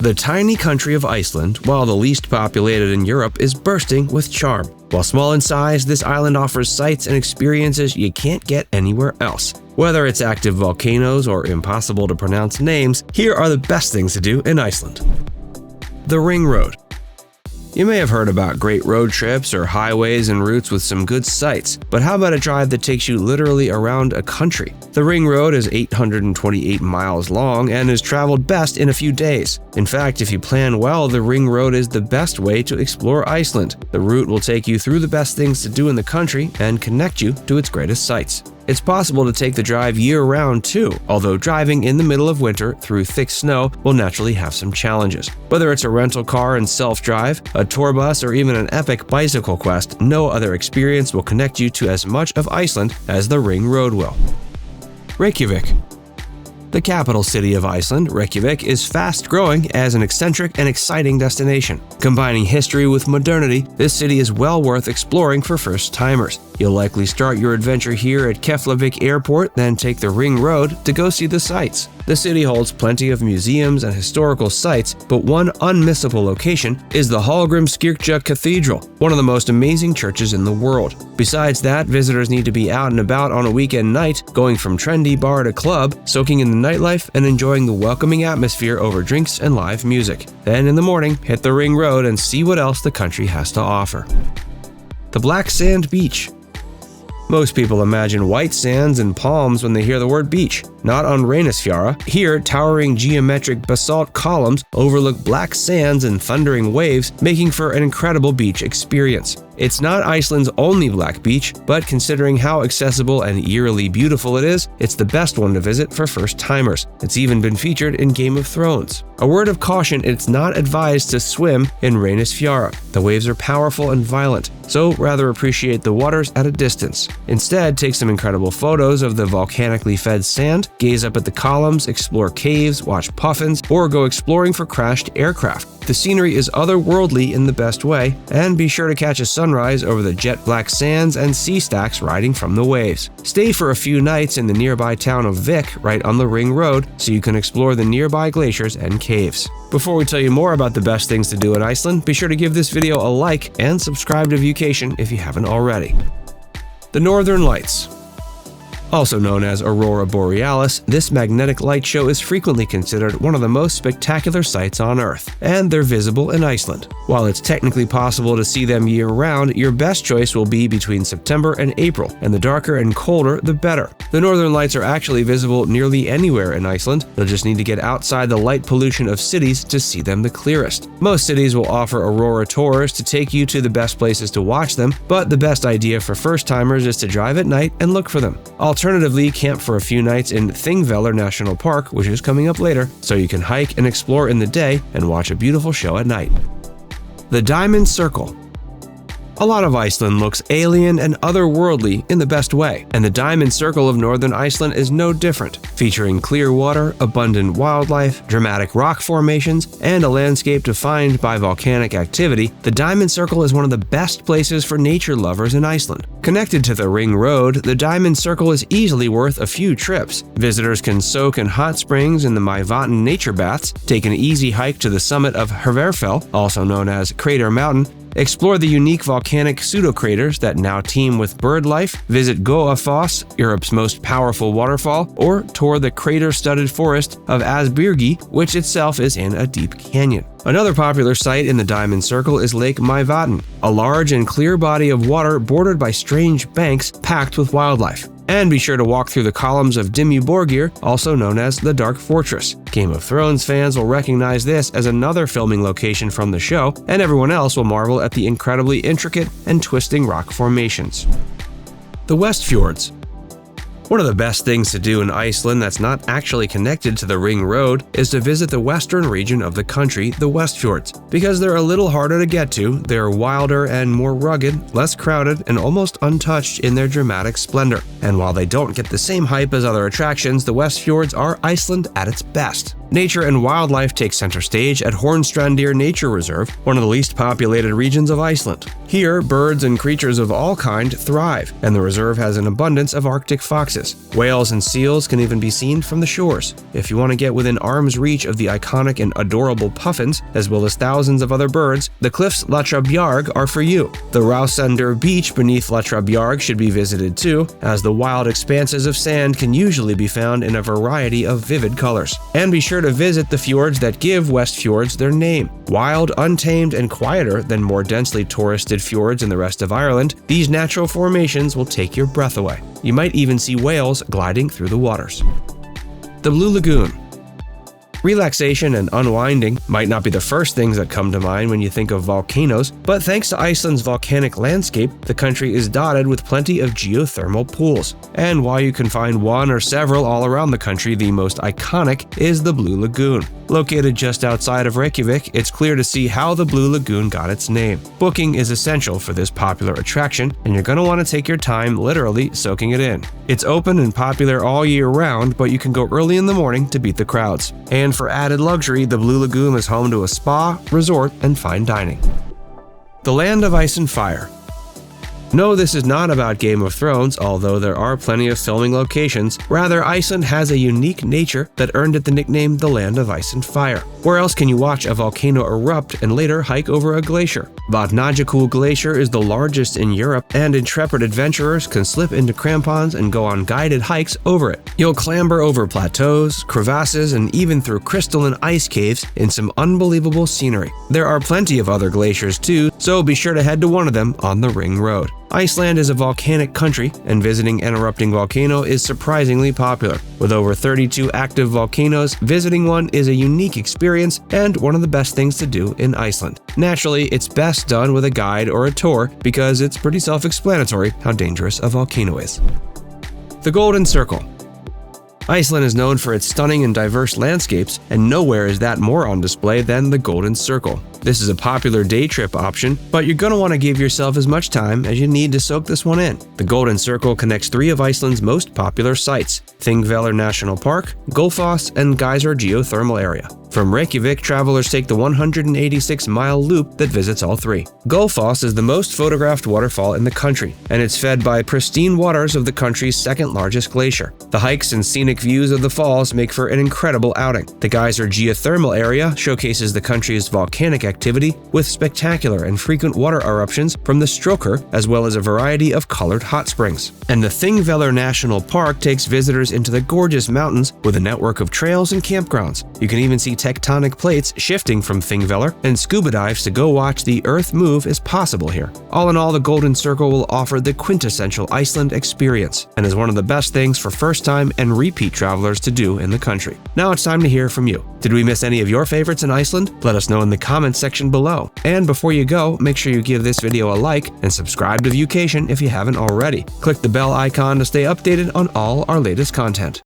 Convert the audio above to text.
The tiny country of Iceland, while the least populated in Europe, is bursting with charm. While small in size, this island offers sights and experiences you can't get anywhere else. Whether it's active volcanoes or impossible to pronounce names, here are the best things to do in Iceland. The Ring Road. You may have heard about great road trips or highways and routes with some good sights, but how about a drive that takes you literally around a country? The Ring Road is 828 miles long and is traveled best in a few days. In fact, if you plan well, the Ring Road is the best way to explore Iceland. The route will take you through the best things to do in the country and connect you to its greatest sights. It's possible to take the drive year-round too, although driving in the middle of winter through thick snow will naturally have some challenges. Whether it's a rental car and self-drive, a tour bus, or even an epic bicycle quest, no other experience will connect you to as much of Iceland as the Ring Road will. Reykjavik. The capital city of Iceland, Reykjavik, is fast-growing as an eccentric and exciting destination. Combining history with modernity, this city is well worth exploring for first-timers. You'll likely start your adventure here at Keflavik Airport, then take the Ring Road to go see the sights. The city holds plenty of museums and historical sites, but one unmissable location is the Hallgrímskirkja Cathedral, one of the most amazing churches in the world. Besides that, visitors need to be out and about on a weekend night, going from trendy bar to club, soaking in the nightlife, and enjoying the welcoming atmosphere over drinks and live music. Then in the morning, hit the Ring Road and see what else the country has to offer. The Black Sand Beach. Most people imagine white sands and palms when they hear the word beach. Not on Reykjavik. Here, towering geometric basalt columns overlook black sands and thundering waves, making for an incredible beach experience. It's not Iceland's only black beach, but considering how accessible and eerily beautiful it is, it's the best one to visit for first-timers. It's even been featured in Game of Thrones. A word of caution, it's not advised to swim in Reykjavik. The waves are powerful and violent, so rather appreciate the waters at a distance. Instead, take some incredible photos of the volcanically fed sand, gaze up at the columns, explore caves, watch puffins, or go exploring for crashed aircraft. The scenery is otherworldly in the best way, and be sure to catch a sunrise over the jet black sands and sea stacks riding from the waves. Stay for a few nights in the nearby town of Vik, right on the Ring Road, so you can explore the nearby glaciers and caves. Before we tell you more about the best things to do in Iceland, be sure to give this video a like and subscribe to Viewcation if you haven't already. The Northern Lights. Also known as Aurora Borealis, this magnetic light show is frequently considered one of the most spectacular sights on Earth, and they're visible in Iceland. While it's technically possible to see them year-round, your best choice will be between September and April, and the darker and colder, the better. The Northern Lights are actually visible nearly anywhere in Iceland. You'll just need to get outside the light pollution of cities to see them the clearest. Most cities will offer aurora tours to take you to the best places to watch them, but the best idea for first-timers is to drive at night and look for them. Alternatively, camp for a few nights in Thingvellir National Park, which is coming up later, so you can hike and explore in the day and watch a beautiful show at night. The Diamond Circle. A lot of Iceland looks alien and otherworldly in the best way, and the Diamond Circle of northern Iceland is no different. Featuring clear water, abundant wildlife, dramatic rock formations, and a landscape defined by volcanic activity, the Diamond Circle is one of the best places for nature lovers in Iceland. Connected to the Ring Road, the Diamond Circle is easily worth a few trips. Visitors can soak in hot springs in the Mývatn nature baths, take an easy hike to the summit of Hervarfell, also known as Crater Mountain, explore the unique volcanic pseudocraters that now teem with bird life, visit Goafoss, Europe's most powerful waterfall, or tour the crater-studded forest of Asbyrgi, which itself is in a deep canyon. Another popular site in the Diamond Circle is Lake Mývatn, a large and clear body of water bordered by strange banks packed with wildlife. And be sure to walk through the columns of Dimmuborgir, also known as the Dark Fortress. Game of Thrones fans will recognize this as another filming location from the show, and everyone else will marvel at the incredibly intricate and twisting rock formations. The Westfjords. One of the best things to do in Iceland that's not actually connected to the Ring Road is to visit the western region of the country, the Westfjords. Because they're a little harder to get to, they're wilder and more rugged, less crowded, and almost untouched in their dramatic splendor. And while they don't get the same hype as other attractions, the Westfjords are Iceland at its best. Nature and wildlife take center stage at Hornstrandir Nature Reserve, one of the least populated regions of Iceland. Here, birds and creatures of all kind thrive, and the reserve has an abundance of Arctic foxes. Whales and seals can even be seen from the shores. If you want to get within arm's reach of the iconic and adorable puffins, as well as thousands of other birds, the cliffs Latrabjarg are for you. The Rausandur beach beneath Latrabjarg should be visited too, as the wild expanses of sand can usually be found in a variety of vivid colors. And be sure to visit the fjords that give Westfjords their name. Wild, untamed, and quieter than more densely touristed fjords in the rest of Ireland, these natural formations will take your breath away. You might even see whales gliding through the waters. The Blue Lagoon. Relaxation and unwinding might not be the first things that come to mind when you think of volcanoes, but thanks to Iceland's volcanic landscape, the country is dotted with plenty of geothermal pools. And while you can find one or several all around the country, the most iconic is the Blue Lagoon. Located just outside of Reykjavik, it's clear to see how the Blue Lagoon got its name. Booking is essential for this popular attraction, and you're going to want to take your time literally soaking it in. It's open and popular all year round, but you can go early in the morning to beat the crowds. And for added luxury, the Blue Lagoon is home to a spa, resort, and fine dining. The Land of Ice and Fire. No, this is not about Game of Thrones, although there are plenty of filming locations. Rather, Iceland has a unique nature that earned it the nickname the Land of Ice and Fire. Where else can you watch a volcano erupt and later hike over a glacier? Vatnajökull Glacier is the largest in Europe, and intrepid adventurers can slip into crampons and go on guided hikes over it. You'll clamber over plateaus, crevasses, and even through crystalline ice caves in some unbelievable scenery. There are plenty of other glaciers too, so be sure to head to one of them on the Ring Road. Iceland is a volcanic country, and visiting an erupting volcano is surprisingly popular. With over 32 active volcanoes, visiting one is a unique experience and one of the best things to do in Iceland. Naturally, it's best done with a guide or a tour because it's pretty self-explanatory how dangerous a volcano is. The Golden Circle. Iceland is known for its stunning and diverse landscapes, and nowhere is that more on display than the Golden Circle. This is a popular day trip option, but you're going to want to give yourself as much time as you need to soak this one in. The Golden Circle connects three of Iceland's most popular sites: Thingvellir National Park, Gullfoss, and Geyser Geothermal Area. From Reykjavik, travelers take the 186-mile loop that visits all three. Gullfoss is the most photographed waterfall in the country, and it's fed by pristine waters of the country's second-largest glacier. The hikes and scenic views of the falls make for an incredible outing. The Geyser Geothermal Area showcases the country's volcanic activity with spectacular and frequent water eruptions from the Strokr, as well as a variety of colored hot springs. And the Thingvellir National Park takes visitors into the gorgeous mountains with a network of trails and campgrounds. You can even see tectonic plates shifting from Thingvellir, and scuba dives to go watch the Earth move is possible here. All in all, the Golden Circle will offer the quintessential Iceland experience and is one of the best things for first-time and repeat travelers to do in the country. Now it's time to hear from you. Did we miss any of your favorites in Iceland? Let us know in the comments section below. And before you go, make sure you give this video a like and subscribe to Viewcation if you haven't already. Click the bell icon to stay updated on all our latest content.